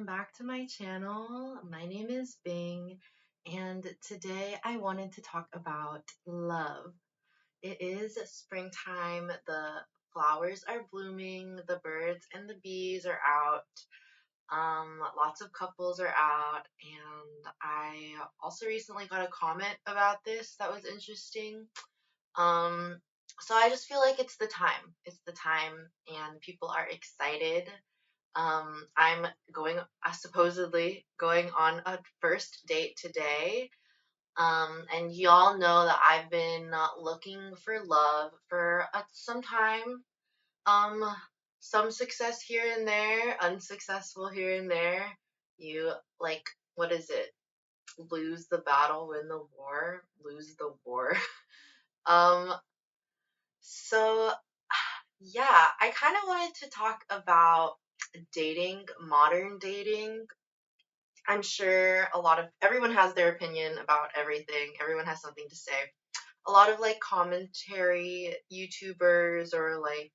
welcome back to my channel. My name is Bing, and today I wanted to talk about love. It is springtime, the flowers are blooming, the birds and the bees are out, lots of couples are out, and I also recently got a comment about this that was interesting. Um, so I just feel like it's the time. It's the time, and people are excited. I'm going, supposedly going on a first date today. And y'all know that I've been looking for love for some time. Um, some success here and there, unsuccessful here and there. You like, what is it? Lose the battle, win the war, lose the war. Um, so yeah, I kind of wanted to talk about dating, modern dating. I'm sure everyone has their opinion about everything. Everyone has something to say. A lot of like commentary YouTubers or like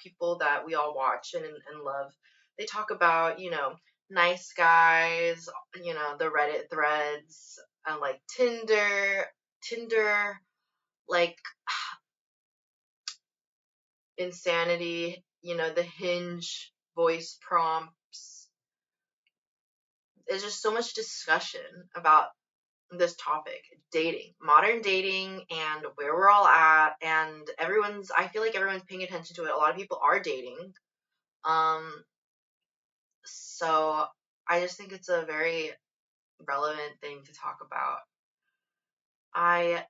people that we all watch and love. They talk about, nice guys, the Reddit threads and like Tinder, like insanity, the Hinge voice prompts. There's just so much discussion about this topic, dating, modern dating, and where we're all at. And I feel like everyone's paying attention to it. A lot of people are dating. Um, so I just think it's a very relevant thing to talk about. I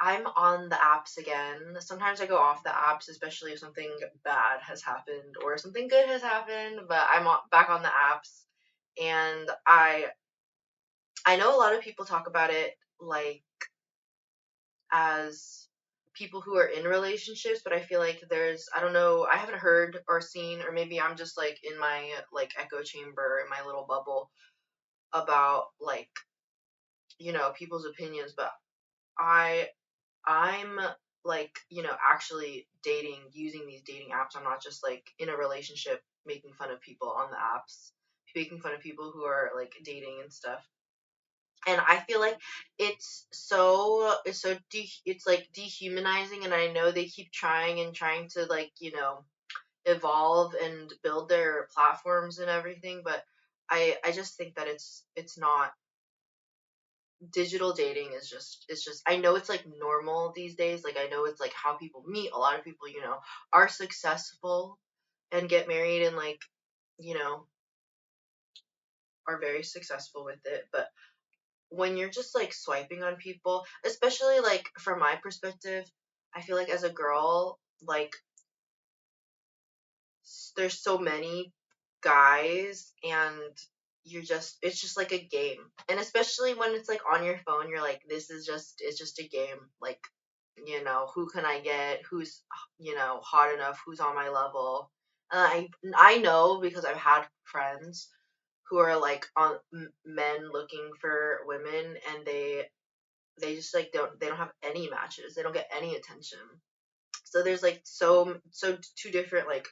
I'm on the apps again. Sometimes I go off the apps, especially if something bad has happened or something good has happened, but back on the apps. And I know a lot of people talk about it like as people who are in relationships, but I feel like I don't know, I haven't heard or seen, or maybe I'm just like in my like echo chamber in my little bubble about like, people's opinions, but I I'm like, actually dating using these dating apps. I'm not just like in a relationship making fun of people on the apps, making fun of people who are like dating and stuff. And I feel like it's like dehumanizing, and I know they keep trying and trying to like, evolve and build their platforms and everything, but I just think that it's not. Digital dating is just, it's just, I know it's like normal these days, like I know it's like how people meet. A lot of people, are successful and get married and like, you know are very successful with it, but when you're just like swiping on people, especially like from my perspective, I feel like as a girl, like there's so many guys, and it's just like a game. And especially when it's like on your phone, you're like, it's just a game. Like, who can I get? Who's, hot enough? Who's on my level? I know because I've had friends who are like on men looking for women, and they just like they don't have any matches. They don't get any attention. So there's like so two different like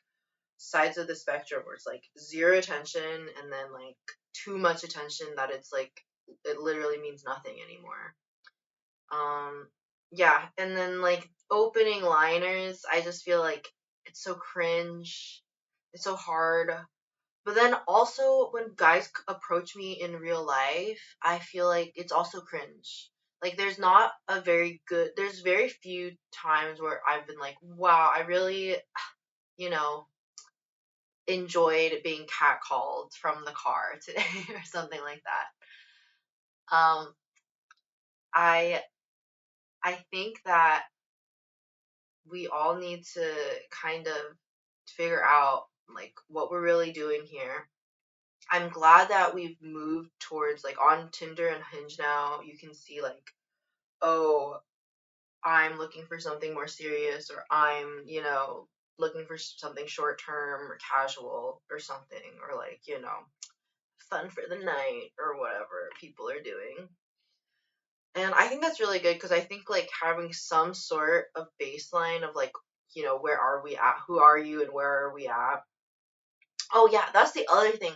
sides of the spectrum where it's like zero attention and then like too much attention that it's like it literally means nothing anymore. Um yeah, and then like opening liners, I just feel like it's so cringe. It's so hard. But then also when guys approach me in real life, I feel like it's also cringe. Like there's very few times where I've been like, wow, I really, you know, enjoyed being catcalled from the car today or something like that. Um, I I think that we all need to kind of figure out like what we're really doing here. I'm glad that we've moved towards like on Tinder and Hinge now, you can see like, oh, I'm looking for something more serious, or I'm, looking for something short term or casual or something, or like, fun for the night or whatever people are doing. And I think that's really good because I think like having some sort of baseline of like, where are we at? Who are you and where are we at? Oh yeah, that's the other thing.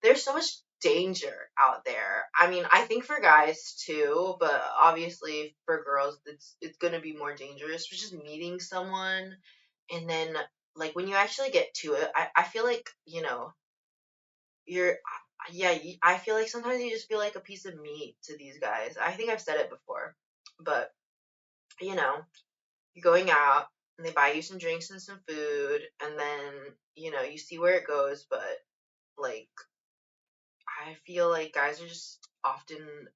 there's so much danger out there. I mean, I think for guys too, but obviously for girls, it's gonna be more dangerous. For just meeting someone, and then like when you actually get to it, I feel like you're yeah, I feel like sometimes you just feel like a piece of meat to these guys. I think I've said it before, but you know, you're going out and they buy you some drinks and some food, and then you see where it goes, but like I feel like guys are just often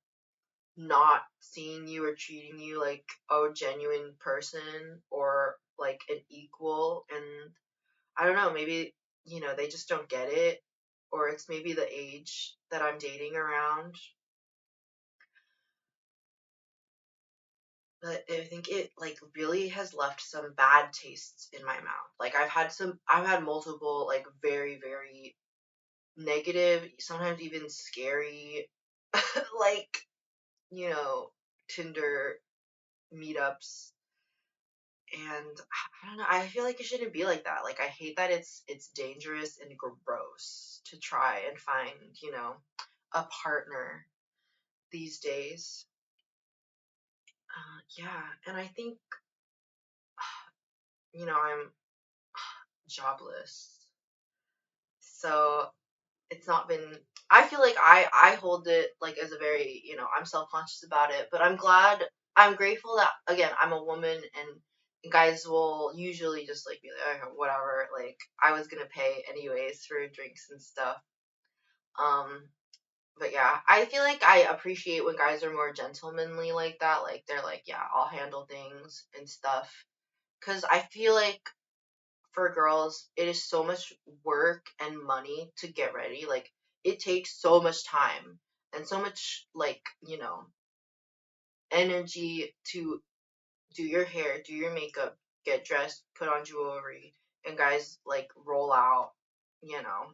not seeing you or treating you like a genuine person or like an equal. And I don't know, maybe they just don't get it, or it's maybe the age that I'm dating around. But I think it like really has left some bad tastes in my mouth. Like I've had multiple like very, very negative, sometimes even scary like, you know, Tinder meetups. And I don't know, I feel like it shouldn't be like that. Like I hate that it's dangerous and gross to try and find, a partner these days. Yeah, and I think, I'm jobless. So it's not been I feel like I hold it like as a very, I'm self-conscious about it, but I'm grateful that again, I'm a woman, and guys will usually just like be like, "Okay, whatever, like I was gonna pay anyways for drinks and stuff." Um, but yeah, I feel like I appreciate when guys are more gentlemanly like that. Like they're like, "Yeah, I'll handle things and stuff." Cause I feel like for girls, it is so much work and money to get ready. Like, it takes so much time and so much, like, energy to do your hair, do your makeup, get dressed, put on jewelry, and guys, like, roll out, you know,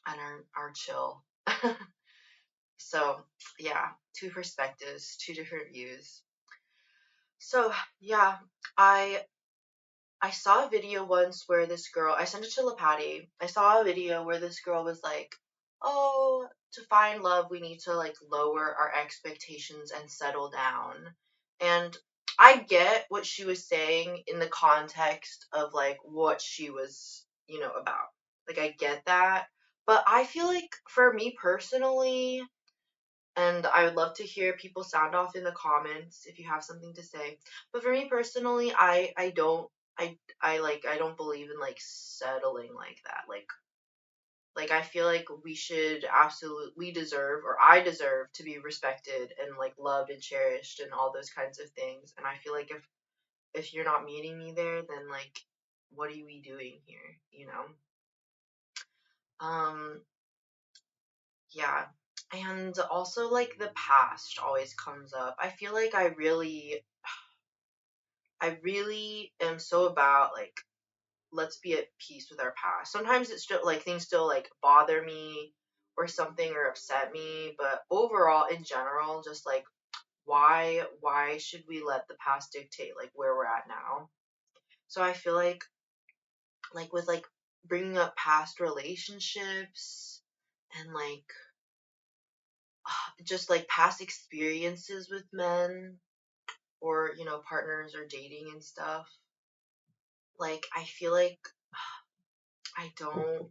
and are chill. So, yeah, two perspectives, two different views. So, yeah, I I saw a video once where this girl, I sent it to LaPatty. I saw a video where this girl was like, "Oh, to find love, we need to like lower our expectations and settle down." And I get what she was saying in the context of like what she was, about. Like, I get that. But I feel like for me personally, and I would love to hear people sound off in the comments if you have something to say. But for me personally, I don't I don't believe in like settling like that. Like I feel like we deserve, or I deserve to be respected and like loved and cherished and all those kinds of things. And I feel like if you're not meeting me there, then like what are we doing here, you know? Um yeah. And also like the past always comes up. I feel like I really am so about like let's be at peace with our past. Sometimes it's still like things still like bother me or something or upset me, but overall in general just like why should we let the past dictate like where we're at now? So I feel like with like bringing up past relationships and like just like past experiences with men or partners or dating and stuff, like I feel like I don't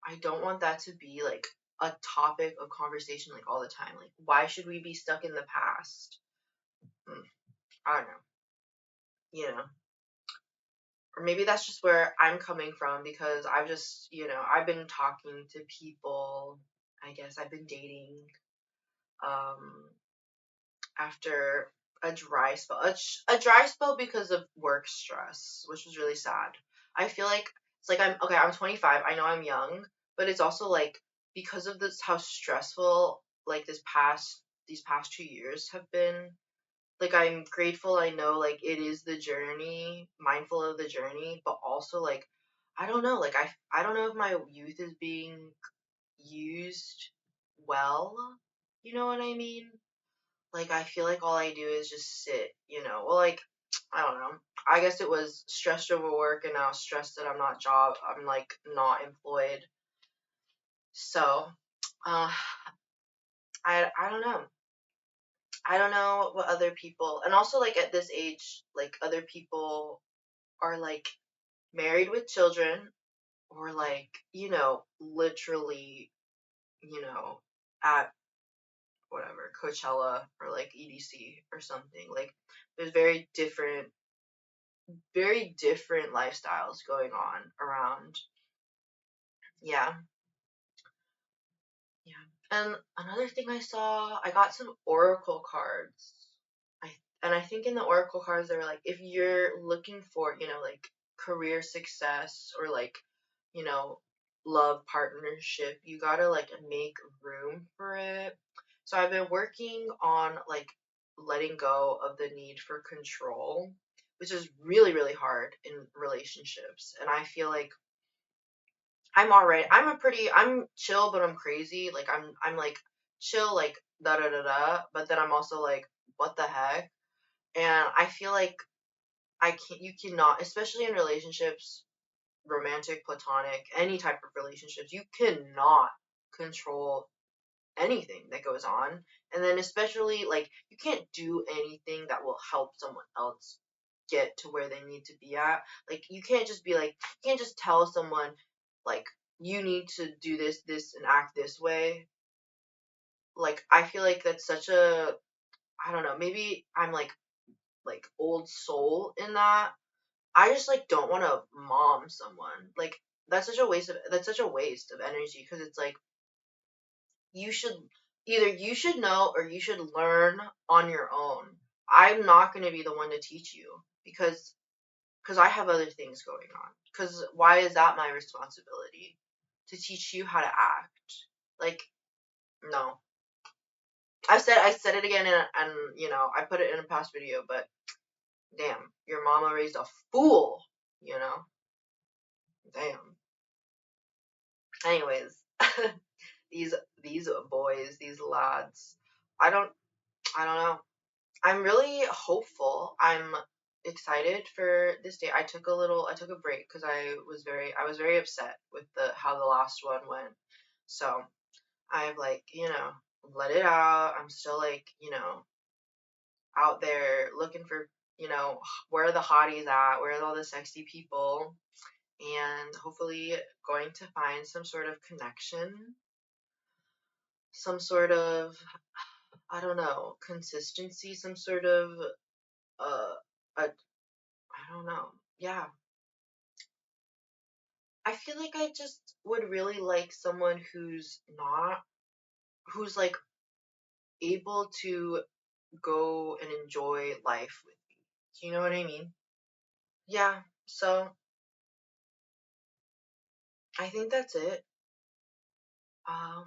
I don't want that to be like a topic of conversation like all the time. Like, why should we be stuck in the past? Hmm, I don't know, or maybe that's just where I'm coming from because I've just, I've been talking to people. I guess I've been dating um after a dry spell because of work stress, which was really sad. I feel like it's like I'm okay, I'm 25. I know I'm young, but it's also like because of this how stressful like these past 2 years have been. Like I'm grateful I know like it is the journey, mindful of the journey, but also like I don't know, like I don't know if my youth is being used well. You know what I mean? Like I feel like all I do is just sit, Well, like I don't know. I guess it was stressed over work and now stressed that I'm like not employed. So, uh, I don't know. I don't know what other people, and also like at this age, like other people are like married with children, or like, literally, at whatever, Coachella or like EDC or something. Like there's very different lifestyles going on around. Yeah. Yeah. And another thing I saw, I got some oracle cards. I and I think in the oracle cards they were like, if you're looking for, like career success or like, you know, love partnership, you gotta like make room for it. So I've been working on like letting go of the need for control, which is really, really hard in relationships. And I feel like I'm chill, but I'm crazy. Like I'm like chill, like da da da da, but then I'm also like, what the heck? And I feel like you cannot, especially in relationships, romantic, platonic, any type of relationships, you cannot control anything that goes on. And then especially like you can't do anything that will help someone else get to where they need to be at. Like you can't just tell someone like you need to do this and act this way. Like I feel like that's such a, I don't know, maybe I'm like old soul in that. I just like don't want to mom someone. Like that's such a waste of energy, because it's like you should you should know or you should learn on your own. I'm not going to be the one to teach you, because I have other things going on. Because why is that my responsibility to teach you how to act? Like, no. I said it again, and I put it in a past video, but damn, your mama raised a fool, you know? Damn. Anyways, these these boys, these lads, I don't I don't know. I'm really hopeful. I'm excited for this day. I took a break because I was very upset with the how the last one went. So I've like, let it out. I'm still like, out there looking for, where are the hotties at? Where are all the sexy people? And hopefully going to find some sort of connection, some sort of, I don't know, consistency, some sort of uh, a, I don't know. Yeah. I feel like I just would really like someone who's like able to go and enjoy life with me. Do you know what I mean? Yeah. So I think that's it. Um,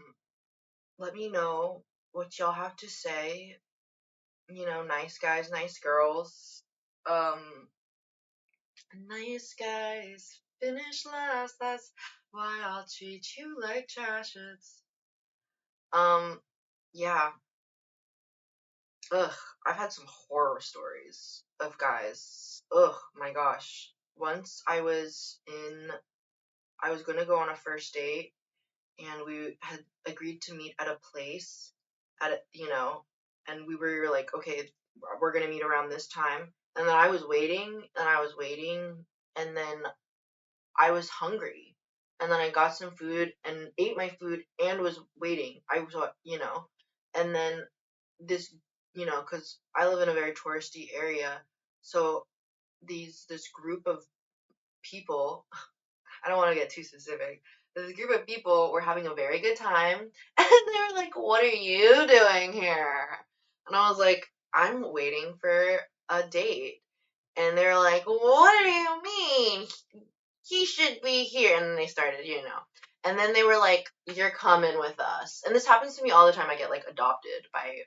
let me know what y'all have to say. Nice guys, nice girls. Um, nice guys finish last. That's why I'll treat you like trash. Um, yeah. Ugh, I've had some horror stories of guys. Ugh, my gosh. Once I was gonna go on a first date, and we had agreed to meet at a place, and we were like, okay, we're gonna meet around this time. And then I was waiting, and I was waiting, and then I was hungry. And then I got some food and ate my food and was waiting. And then this, because I live in a very touristy area, so this group of people, I don't want to get too specific. This group of people were having a very good time, and they were like, "What are you doing here?" And I was like, "I'm waiting for a date." And they're like, "What do you mean? He should be here." And then they started, And then they were like, "You're coming with us." And this happens to me all the time. I get like adopted by,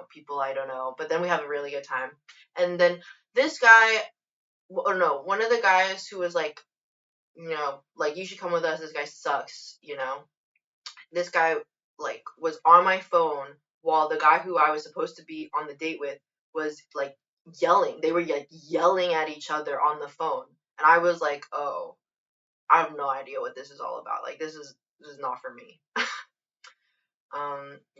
people I don't know. But then we have a really good time. And then this guy, or no, one of the guys who was like, like, "You should come with us. This guy sucks." This guy like was on my phone while the guy who I was supposed to be on the date with was like yelling. They were like yelling at each other on the phone. And I was like, "Oh, I have no idea what this is all about. Like, is not for me.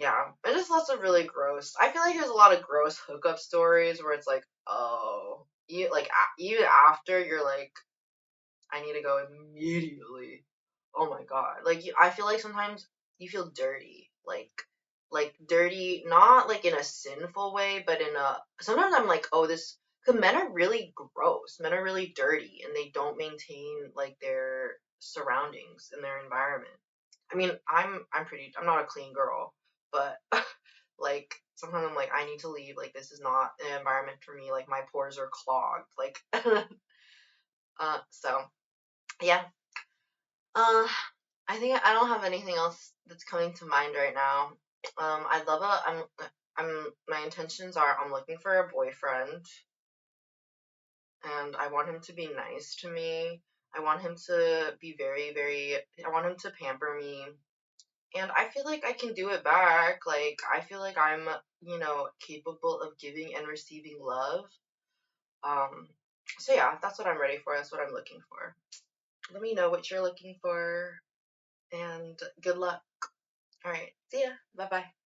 Yeah, and just lots of really gross. I feel like there's a lot of gross hookup stories where it's like, oh, you like even after you're like, I need to go immediately. Oh my god, like I feel like sometimes you feel dirty, like dirty, not like in a sinful way, but in a sometimes I'm like, oh, this because men are really gross, men are really dirty, and they don't maintain like their surroundings and their environment. I mean, I'm not a clean girl, but like sometimes I'm like I need to leave. Like this is not an environment for me. Like my pores are clogged. Like so yeah. Uh I think I don't have anything else that's coming to mind right now. I'd love a my intentions are I'm looking for a boyfriend and I want him to be nice to me. I want him to be very I want him to pamper me. And I feel like I can do it back. Like, I feel like I'm, capable of giving and receiving love. Um, so yeah, that's what I'm ready for. That's what I'm looking for. Let me know what you're looking for, and good luck. All right, see ya. Bye bye.